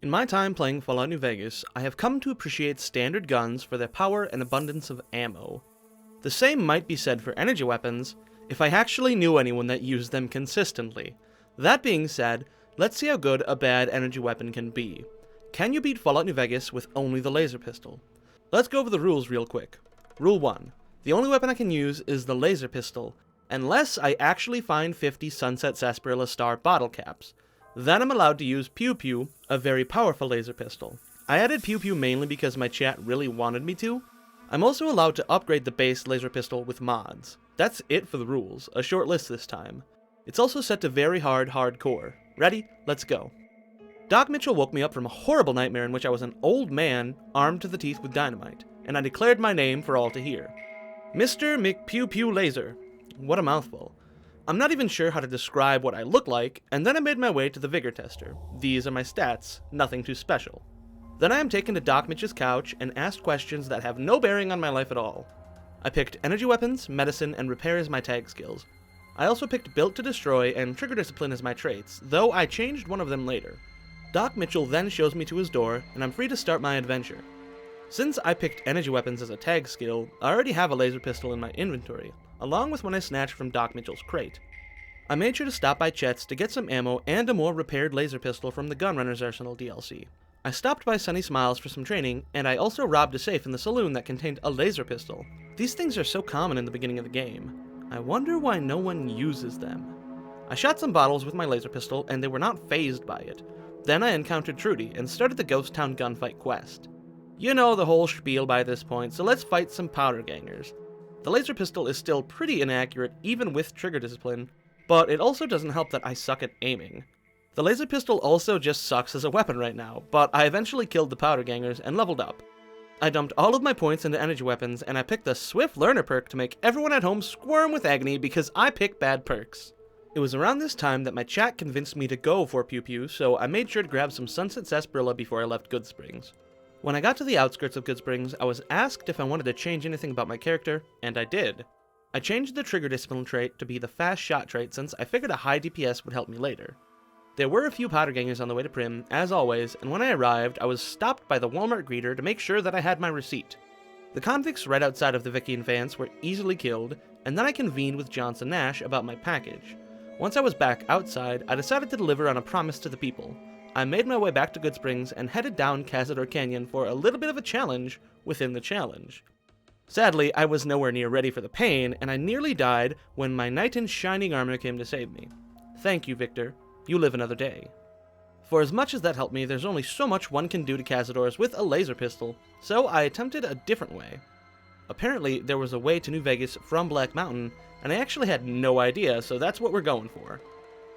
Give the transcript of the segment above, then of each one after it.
In my time playing Fallout New Vegas, I have come to appreciate standard guns for their power and abundance of ammo. The same might be said for energy weapons, if I actually knew anyone that used them consistently. That being said, let's see how good a bad energy weapon can be. Can you beat Fallout New Vegas with only the laser pistol? Let's go over the rules real quick. Rule 1. The only weapon I can use is the laser pistol, unless I actually find 50 Sunset Sarsaparilla Star bottle caps. Then I'm allowed to use Pupu, a very powerful laser pistol. I added Pupu mainly because my chat really wanted me to. I'm also allowed to upgrade the base laser pistol with mods. That's it for the rules, a short list this time. It's also set to very hardcore. Ready? Let's go. Doc Mitchell woke me up from a horrible nightmare in which I was an old man armed to the teeth with dynamite, and I declared my name for all to hear. Mr. McPew Laser. What a mouthful. I'm not even sure how to describe what I look like, and then I made my way to the vigor tester. These are my stats, nothing too special. Then I am taken to Doc Mitch's couch and asked questions that have no bearing on my life at all. I picked energy weapons, medicine, and repair as my tag skills. I also picked built to destroy and trigger discipline as my traits, though I changed one of them later. Doc Mitchell then shows me to his door, and I'm free to start my adventure. Since I picked energy weapons as a tag skill, I already have a laser pistol in my inventory, along with one I snatched from Doc Mitchell's crate. I made sure to stop by Chet's to get some ammo and a more repaired laser pistol from the Gunrunner's Arsenal DLC. I stopped by Sunny Smiles for some training, and I also robbed a safe in the saloon that contained a laser pistol. These things are so common in the beginning of the game. I wonder why no one uses them. I shot some bottles with my laser pistol, and they were not fazed by it. Then I encountered Trudy and started the Ghost Town gunfight quest. You know the whole spiel by this point, so let's fight some powder gangers. The laser pistol is still pretty inaccurate even with trigger discipline, but it also doesn't help that I suck at aiming. The laser pistol also just sucks as a weapon right now, but I eventually killed the powder gangers and leveled up. I dumped all of my points into energy weapons, and I picked the Swift Learner perk to make everyone at home squirm with agony because I pick bad perks. It was around this time that my chat convinced me to go for Pupu, so I made sure to grab some Sunset Sarsaparilla before I left Goodsprings. When I got to the outskirts of Goodsprings, I was asked if I wanted to change anything about my character, and I did. I changed the trigger discipline trait to be the fast shot trait since I figured a high DPS would help me later. There were a few powder gangers on the way to Prim, as always, and when I arrived, I was stopped by the Walmart greeter to make sure that I had my receipt. The convicts right outside of the Vicky and Vance were easily killed, and then I convened with Johnson Nash about my package. Once I was back outside, I decided to deliver on a promise to the people. I made my way back to Goodsprings and headed down Cazador Canyon for a little bit of a challenge within the challenge. Sadly, I was nowhere near ready for the pain, and I nearly died when my knight in shining armor came to save me. Thank you, Victor. You live another day. For as much as that helped me, there's only so much one can do to Cazadors with a laser pistol, so I attempted a different way. Apparently, there was a way to New Vegas from Black Mountain, and I actually had no idea, so that's what we're going for.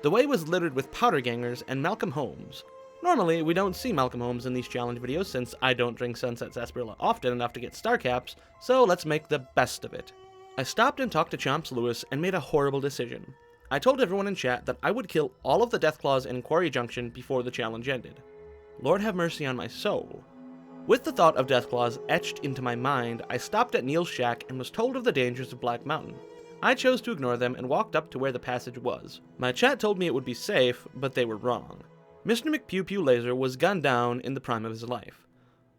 The way was littered with powder gangers and Malcolm Holmes. Normally, we don't see Malcolm Holmes in these challenge videos since I don't drink Sunset Sarsaparilla often enough to get star caps, so let's make the best of it. I stopped and talked to Chomps Lewis and made a horrible decision. I told everyone in chat that I would kill all of the Deathclaws in Quarry Junction before the challenge ended. Lord have mercy on my soul. With the thought of Deathclaws etched into my mind, I stopped at Neil's shack and was told of the dangers of Black Mountain. I chose to ignore them and walked up to where the passage was. My chat told me it would be safe, but they were wrong. Mr. McPew Laser was gunned down in the prime of his life.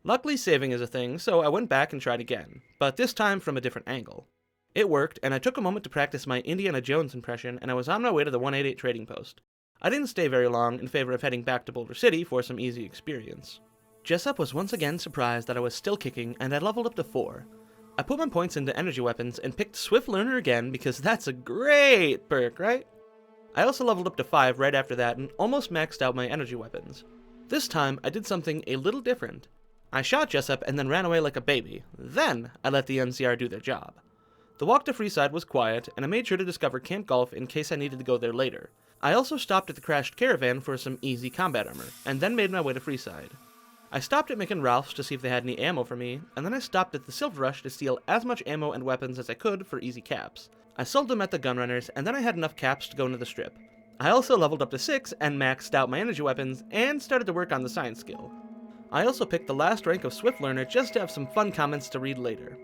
Luckily saving is a thing, so I went back and tried again, but this time from a different angle. It worked, and I took a moment to practice my Indiana Jones impression, and I was on my way to the 188 trading post. I didn't stay very long in favor of heading back to Boulder City for some easy experience. Jessup was once again surprised that I was still kicking, and I leveled up to 4. I put my points into energy weapons and picked Swift Learner again because that's a great perk, right? I also leveled up to 5 right after that and almost maxed out my energy weapons. This time, I did something a little different. I shot Jessup and then ran away like a baby. Then, I let the NCR do their job. The walk to Freeside was quiet, and I made sure to discover Camp Golf in case I needed to go there later. I also stopped at the crashed caravan for some easy combat armor, and then made my way to Freeside. I stopped at Mick and Ralph's to see if they had any ammo for me, and then I stopped at the Silver Rush to steal as much ammo and weapons as I could for easy caps. I sold them at the Gunrunners, and then I had enough caps to go into the strip. I also leveled up to 6 and maxed out my energy weapons, and started to work on the science skill. I also picked the last rank of Swift Learner just to have some fun comments to read later.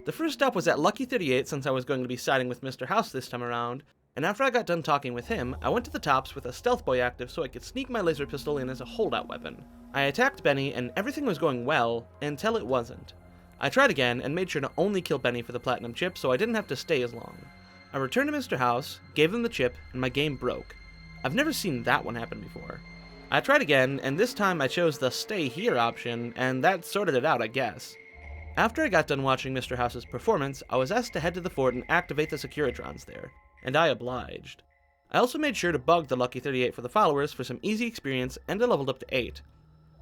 The first stop was at Lucky 38 since I was going to be siding with Mr. House this time around, and after I got done talking with him, I went to the tops with a stealth boy active so I could sneak my laser pistol in as a holdout weapon. I attacked Benny, and everything was going well, until it wasn't. I tried again, and made sure to only kill Benny for the platinum chip so I didn't have to stay as long. I returned to Mr. House, gave him the chip, and my game broke. I've never seen that one happen before. I tried again, and this time I chose the stay here option, and that sorted it out, I guess. After I got done watching Mr. House's performance, I was asked to head to the fort and activate the Securitrons there, and I obliged. I also made sure to bug the Lucky 38 for the followers for some easy experience, and I leveled up to 8.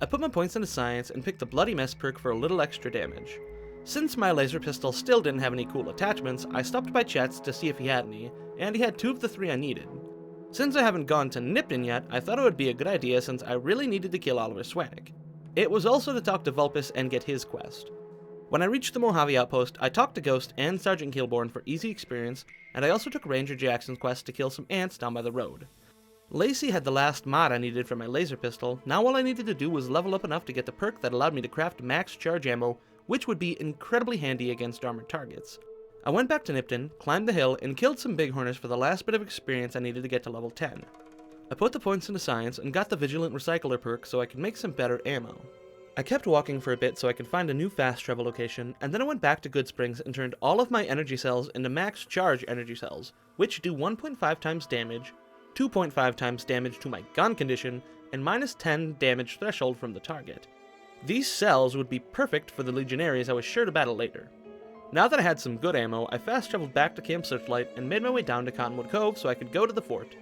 I put my points into science and picked the Bloody Mess perk for a little extra damage. Since my laser pistol still didn't have any cool attachments, I stopped by Chet's to see if he had any, and he had 2 of the 3 I needed. Since I haven't gone to Nipton yet, I thought it would be a good idea since I really needed to kill Oliver Swanik. It was also to talk to Vulpus and get his quest. When I reached the Mojave outpost, I talked to Ghost and Sergeant Kilborn for easy experience, and I also took Ranger Jackson's quest to kill some ants down by the road. Lacey had the last mod I needed for my laser pistol. Now all I needed to do was level up enough to get the perk that allowed me to craft max charge ammo, which would be incredibly handy against armored targets. I went back to Nipton, climbed the hill, and killed some bighorners for the last bit of experience I needed to get to level 10. I put the points into science and got the Vigilant Recycler perk so I could make some better ammo. I kept walking for a bit so I could find a new fast travel location, and then I went back to Good Springs and turned all of my energy cells into max charge energy cells, which do 1.5 times damage, 2.5 times damage to my gun condition, and minus 10 damage threshold from the target. These cells would be perfect for the Legionaries I was sure to battle later. Now that I had some good ammo, I fast traveled back to Camp Searchlight and made my way down to Cottonwood Cove so I could go to the fort.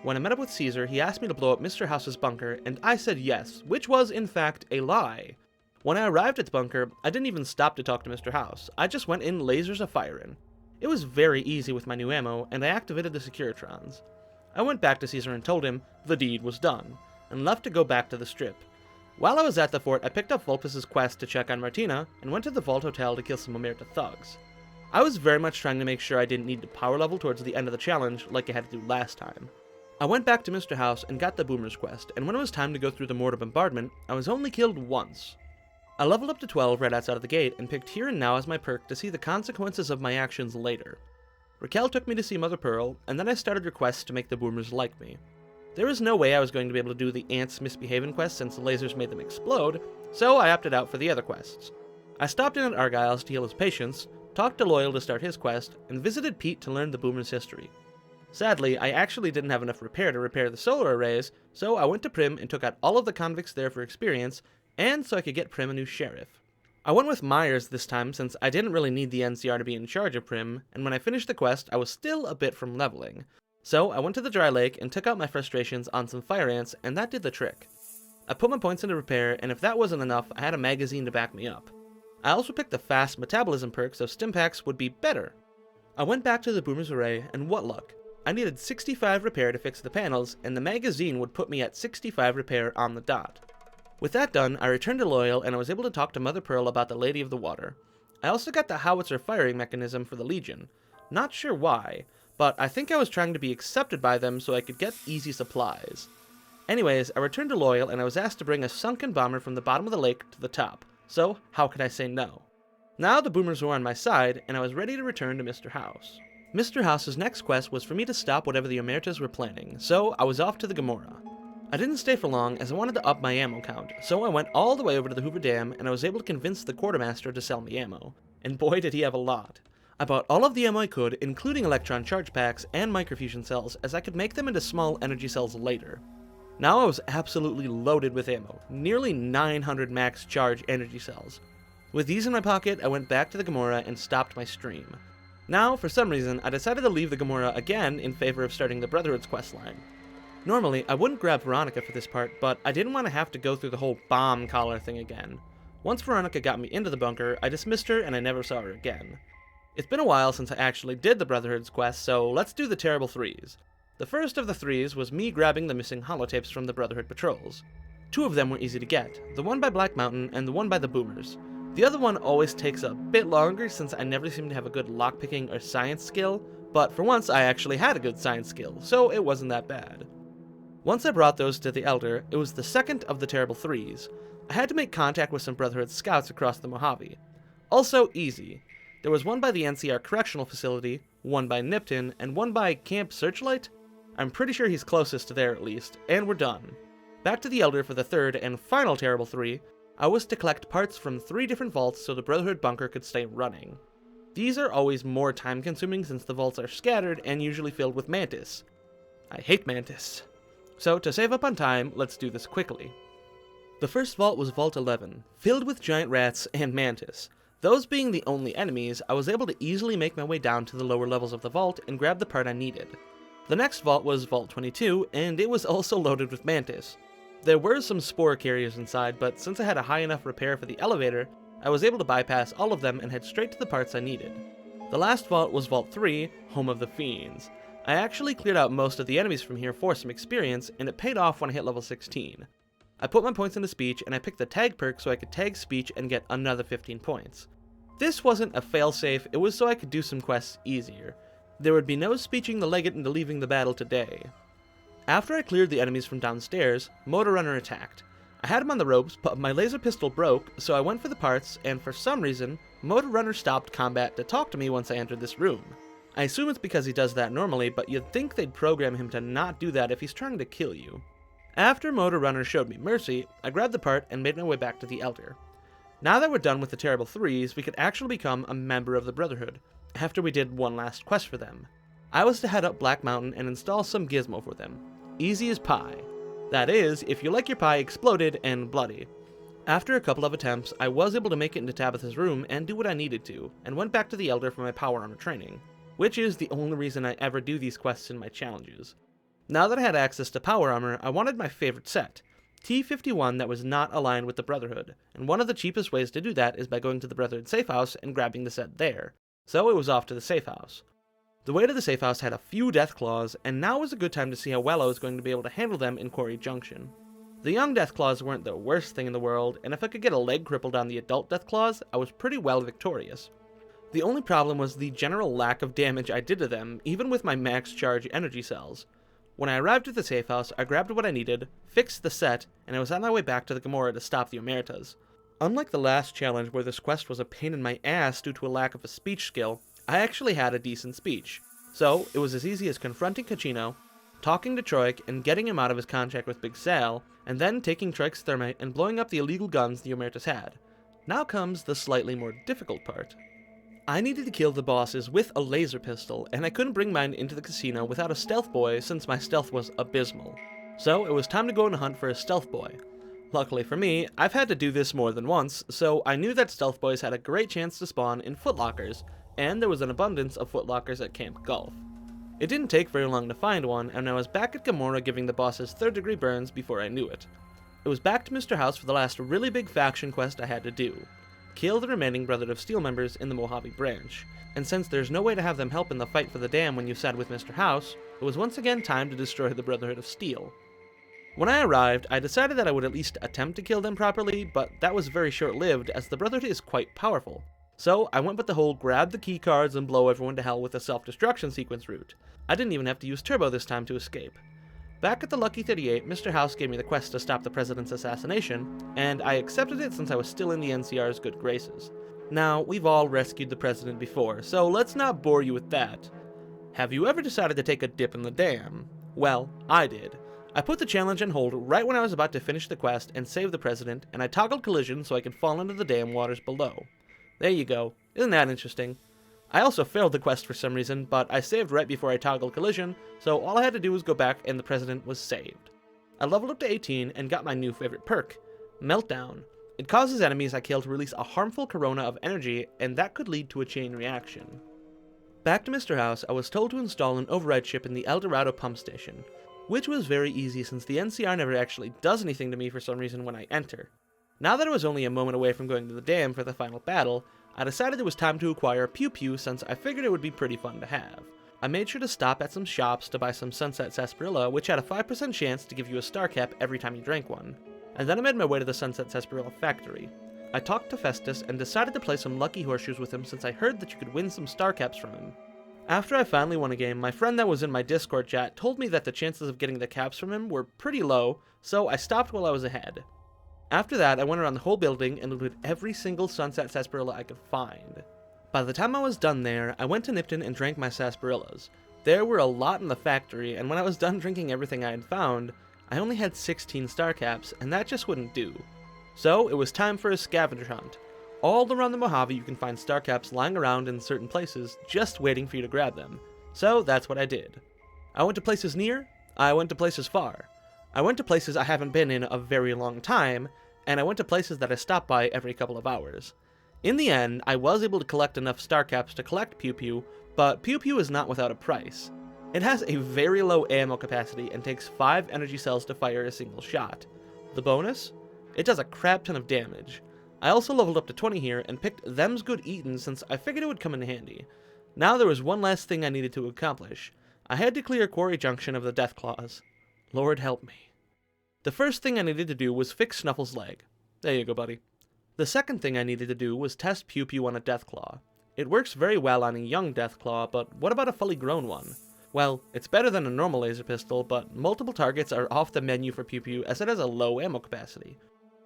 When I met up with Caesar, he asked me to blow up Mr. House's bunker, and I said yes, which was, in fact, a lie. When I arrived at the bunker, I didn't even stop to talk to Mr. House. I just went in lasers a-firin'. It was very easy with my new ammo, and I activated the Securitrons. I went back to Caesar and told him the deed was done, and left to go back to the Strip. While I was at the fort, I picked up Vulpus's quest to check on Martina, and went to the Vault Hotel to kill some Omerta thugs. I was very much trying to make sure I didn't need to power level towards the end of the challenge like I had to do last time. I went back to Mr. House and got the Boomer's quest, and when it was time to go through the mortar bombardment, I was only killed once. I leveled up to 12 right outside of the gate, and picked Here and Now as my perk to see the consequences of my actions later. Raquel took me to see Mother Pearl, and then I started requests to make the Boomers like me. There was no way I was going to be able to do the Ants Misbehavin' quest since the lasers made them explode, so I opted out for the other quests. I stopped in at Argyle's to heal his patients, talked to Loyal to start his quest, and visited Pete to learn the Boomers' history. Sadly, I actually didn't have enough repair to repair the solar arrays, so I went to Prim and took out all of the convicts there for experience, and so I could get Prim a new sheriff. I went with Myers this time since I didn't really need the NCR to be in charge of Prim, and when I finished the quest, I was still a bit from leveling. So I went to the dry lake and took out my frustrations on some fire ants, and that did the trick. I put my points into repair, and if that wasn't enough, I had a magazine to back me up. I also picked the fast metabolism perk so Stimpaks would be better. I went back to the Boomer's Array, and what luck. I needed 65 repair to fix the panels, and the magazine would put me at 65 repair on the dot. With that done, I returned to Loyal, and I was able to talk to Mother Pearl about the Lady of the Water. I also got the howitzer firing mechanism for the Legion. Not sure why, but I think I was trying to be accepted by them so I could get easy supplies. Anyways, I returned to Loyal, and I was asked to bring a sunken bomber from the bottom of the lake to the top, so how could I say no? Now the Boomers were on my side, and I was ready to return to Mr. House. Mr. House's next quest was for me to stop whatever the Omertas were planning, so I was off to the Gomorrah. I didn't stay for long as I wanted to up my ammo count, so I went all the way over to the Hoover Dam and I was able to convince the quartermaster to sell me ammo. And boy did he have a lot. I bought all of the ammo I could, including electron charge packs and microfusion cells, as I could make them into small energy cells later. Now I was absolutely loaded with ammo, nearly 900 max charge energy cells. With these in my pocket, I went back to the Gomorrah and stopped my stream. Now, for some reason, I decided to leave the Gomorrah again in favor of starting the Brotherhood's questline. Normally, I wouldn't grab Veronica for this part, but I didn't want to have to go through the whole bomb collar thing again. Once Veronica got me into the bunker, I dismissed her and I never saw her again. It's been a while since I actually did the Brotherhood's quest, so let's do the terrible threes. The first of the threes was me grabbing the missing holotapes from the Brotherhood patrols. 2 of them were easy to get, the one by Black Mountain and the one by the Boomers. The other one always takes a bit longer since I never seem to have a good lockpicking or science skill, but for once I actually had a good science skill, so it wasn't that bad. Once I brought those to the Elder, it was the second of the terrible threes. I had to make contact with some Brotherhood scouts across the Mojave. Also easy. There was one by the NCR Correctional Facility, one by Nipton, and one by Camp Searchlight? I'm pretty sure he's closest to there at least, and we're done. Back to the Elder for the third and final Terrible 3, I was to collect parts from 3 different vaults so the Brotherhood bunker could stay running. These are always more time consuming since the vaults are scattered and usually filled with Mantis. I hate Mantis. So to save up on time, let's do this quickly. The first vault was Vault 11, filled with giant rats and Mantis. Those being the only enemies, I was able to easily make my way down to the lower levels of the vault and grab the part I needed. The next vault was Vault 22, and it was also loaded with Mantis. There were some spore carriers inside, but since I had a high enough repair for the elevator, I was able to bypass all of them and head straight to the parts I needed. The last vault was Vault 3, home of the Fiends. I actually cleared out most of the enemies from here for some experience, and it paid off when I hit level 16. I put my points into speech, and I picked the tag perk so I could tag speech and get another 15 points. This wasn't a failsafe, it was so I could do some quests easier. There would be no speeching the legate into leaving the battle today. After I cleared the enemies from downstairs, Motor Runner attacked. I had him on the ropes, but my laser pistol broke, so I went for the parts, and for some reason, Motor Runner stopped combat to talk to me once I entered this room. I assume it's because he does that normally, but you'd think they'd program him to not do that if he's trying to kill you. After Motor Runner showed me mercy, I grabbed the part and made my way back to the Elder. Now that we're done with the Terrible 3s, we could actually become a member of the Brotherhood, after we did one last quest for them. I was to head up Black Mountain and install some gizmo for them. Easy as pie. That is, if you like your pie exploded and bloody. After a couple of attempts, I was able to make it into Tabitha's room and do what I needed to, and went back to the Elder for my power armor training, which is the only reason I ever do these quests in my challenges. Now that I had access to power armor, I wanted my favorite set, T51 that was not aligned with the Brotherhood, and one of the cheapest ways to do that is by going to the Brotherhood safe house and grabbing the set there. So it was off to the safe house. The way to the safe house had a few Deathclaws, and now was a good time to see how well I was going to be able to handle them in Quarry Junction. The young Deathclaws weren't the worst thing in the world, and if I could get a leg crippled on the adult Deathclaws, I was pretty well victorious. The only problem was the general lack of damage I did to them, even with my max charge energy cells. When I arrived at the safe house, I grabbed what I needed, fixed the set, and I was on my way back to the Gamorra to stop the Omertas. Unlike the last challenge where this quest was a pain in my ass due to a lack of a speech skill, I actually had a decent speech. So, it was as easy as confronting Cachino, talking to Troik and getting him out of his contract with Big Sal, and then taking Troik's thermite and blowing up the illegal guns the Omertas had. Now comes the slightly more difficult part. I needed to kill the bosses with a laser pistol, and I couldn't bring mine into the casino without a stealth boy since my stealth was abysmal. So it was time to go on a hunt for a stealth boy. Luckily for me, I've had to do this more than once, so I knew that stealth boys had a great chance to spawn in footlockers, and there was an abundance of footlockers at Camp Gulf. It didn't take very long to find one, and I was back at Gamorra giving the bosses third-degree burns before I knew it. It was back to Mr. House for the last really big faction quest I had to do. Kill the remaining Brotherhood of Steel members in the Mojave branch, and since there's no way to have them help in the fight for the dam when you side with Mr. House, it was once again time to destroy the Brotherhood of Steel. When I arrived, I decided that I would at least attempt to kill them properly, but that was very short-lived as the Brotherhood is quite powerful. So I went with the whole grab the key cards and blow everyone to hell with a self-destruction sequence route. I didn't even have to use turbo this time to escape. Back at the Lucky 38, Mr. House gave me the quest to stop the president's assassination, and I accepted it since I was still in the NCR's good graces. Now, we've all rescued the president before, so let's not bore you with that. Have you ever decided to take a dip in the dam? Well, I did. I put the challenge on hold right when I was about to finish the quest and save the president, and I toggled collision so I could fall into the dam waters below. There you go. Isn't that interesting? I also failed the quest for some reason, but I saved right before I toggled collision, so all I had to do was go back and the president was saved. I leveled up to 18 and got my new favorite perk, Meltdown. It causes enemies I kill to release a harmful corona of energy, and that could lead to a chain reaction. Back to Mr. House, I was told to install an override chip in the El Dorado pump station, which was very easy since the NCR never actually does anything to me for some reason when I enter. Now that I was only a moment away from going to the dam for the final battle, I decided it was time to acquire Pupu since I figured it would be pretty fun to have. I made sure to stop at some shops to buy some Sunset Sarsaparilla, which had a 5% chance to give you a star cap every time you drank one, and then I made my way to the Sunset Sarsaparilla factory. I talked to Festus and decided to play some lucky horseshoes with him since I heard that you could win some star caps from him. After I finally won a game, my friend that was in my Discord chat told me that the chances of getting the caps from him were pretty low, so I stopped while I was ahead. After that, I went around the whole building and looted every single Sunset Sarsaparilla I could find. By the time I was done there, I went to Nipton and drank my sarsaparillas. There were a lot in the factory, and when I was done drinking everything I had found, I only had 16 star caps, and that just wouldn't do. So, it was time for a scavenger hunt. All around the Mojave you can find star caps lying around in certain places, just waiting for you to grab them. So, that's what I did. I went to places near, I went to places far. I went to places I haven't been in a very long time, and I went to places that I stopped by every couple of hours. In the end, I was able to collect enough star caps to collect Pupu, but Pupu is not without a price. It has a very low ammo capacity and takes 5 energy cells to fire a single shot. The bonus? It does a crap ton of damage. I also leveled up to 20 here and picked Them's Good Eatin' since I figured it would come in handy. Now there was one last thing I needed to accomplish. I had to clear Quarry Junction of the Deathclaws. Lord help me. The first thing I needed to do was fix Snuffle's leg. There you go, buddy. The second thing I needed to do was test Pupu on a Deathclaw. It works very well on a young Deathclaw, but what about a fully grown one? Well, it's better than a normal laser pistol, but multiple targets are off the menu for Pupu as it has a low ammo capacity.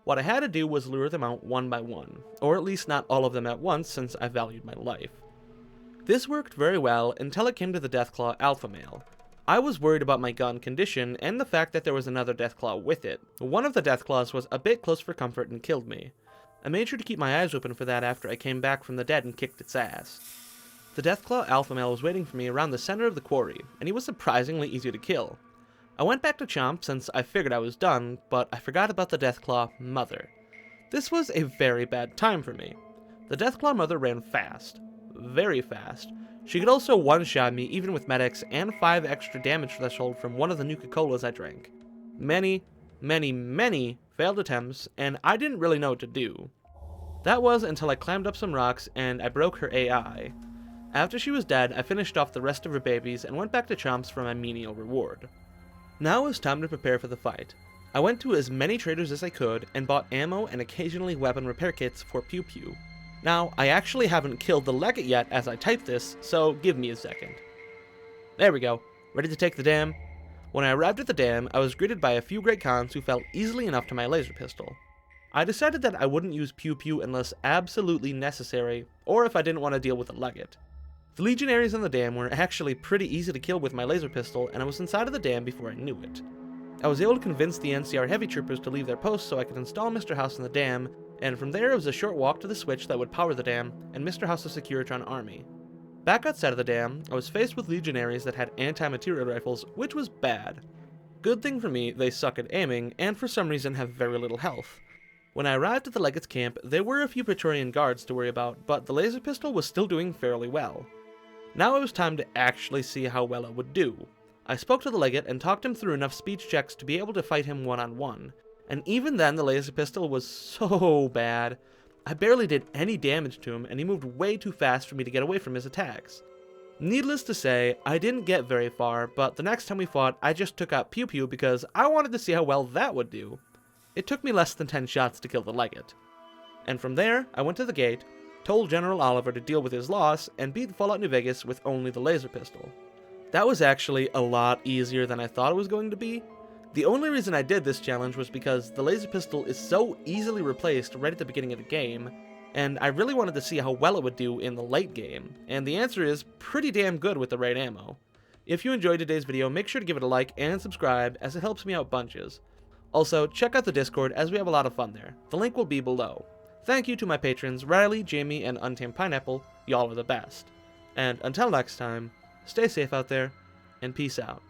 What I had to do was lure them out one by one, or at least not all of them at once since I valued my life. This worked very well until it came to the Deathclaw alpha male. I was worried about my gun condition and the fact that there was another Deathclaw with it. One of the Deathclaws was a bit close for comfort and killed me. I made sure to keep my eyes open for that after I came back from the dead and kicked its ass. The Deathclaw alpha male was waiting for me around the center of the quarry, and he was surprisingly easy to kill. I went back to Chomp since I figured I was done, but I forgot about the Deathclaw mother. This was a very bad time for me. The Deathclaw mother ran fast. Very fast. She could also one-shot me even with medics and 5 extra damage threshold from one of the Nuka-Colas I drank. Many failed attempts, and I didn't really know what to do. That was until I climbed up some rocks and I broke her AI. After she was dead, I finished off the rest of her babies and went back to Chomps for my menial reward. Now it was time to prepare for the fight. I went to as many traders as I could and bought ammo and occasionally weapon repair kits for Pupu. Now, I actually haven't killed the Legate yet as I type this, so give me a second. There we go, ready to take the dam? When I arrived at the dam, I was greeted by a few Great Khans who fell easily enough to my laser pistol. I decided that I wouldn't use Pupu unless absolutely necessary, or if I didn't want to deal with the Legate. The Legionaries on the dam were actually pretty easy to kill with my laser pistol, and I was inside of the dam before I knew it. I was able to convince the NCR heavy troopers to leave their posts so I could install Mr. House in the dam, and from there it was a short walk to the switch that would power the dam, and Mr. House's Securitron army. Back outside of the dam, I was faced with Legionaries that had anti-material rifles, which was bad. Good thing for me, they suck at aiming, and for some reason have very little health. When I arrived at the Legate's camp, there were a few Praetorian guards to worry about, but the laser pistol was still doing fairly well. Now it was time to actually see how well it would do. I spoke to the Legate and talked him through enough speech checks to be able to fight him one-on-one, and even then the laser pistol was so bad. I barely did any damage to him, and he moved way too fast for me to get away from his attacks. Needless to say, I didn't get very far, but the next time we fought, I just took out Pupu because I wanted to see how well that would do. It took me less than 10 shots to kill the Legate. And from there, I went to the gate, told General Oliver to deal with his loss, and beat Fallout New Vegas with only the laser pistol. That was actually a lot easier than I thought it was going to be. The only reason I did this challenge was because the laser pistol is so easily replaced right at the beginning of the game, and I really wanted to see how well it would do in the late game, and the answer is pretty damn good with the right ammo. If you enjoyed today's video, make sure to give it a like and subscribe as it helps me out bunches. Also, check out the Discord as we have a lot of fun there. The link will be below. Thank you to my patrons Riley, Jamie, and Untamed Pineapple, y'all are the best. And until next time, stay safe out there, and peace out.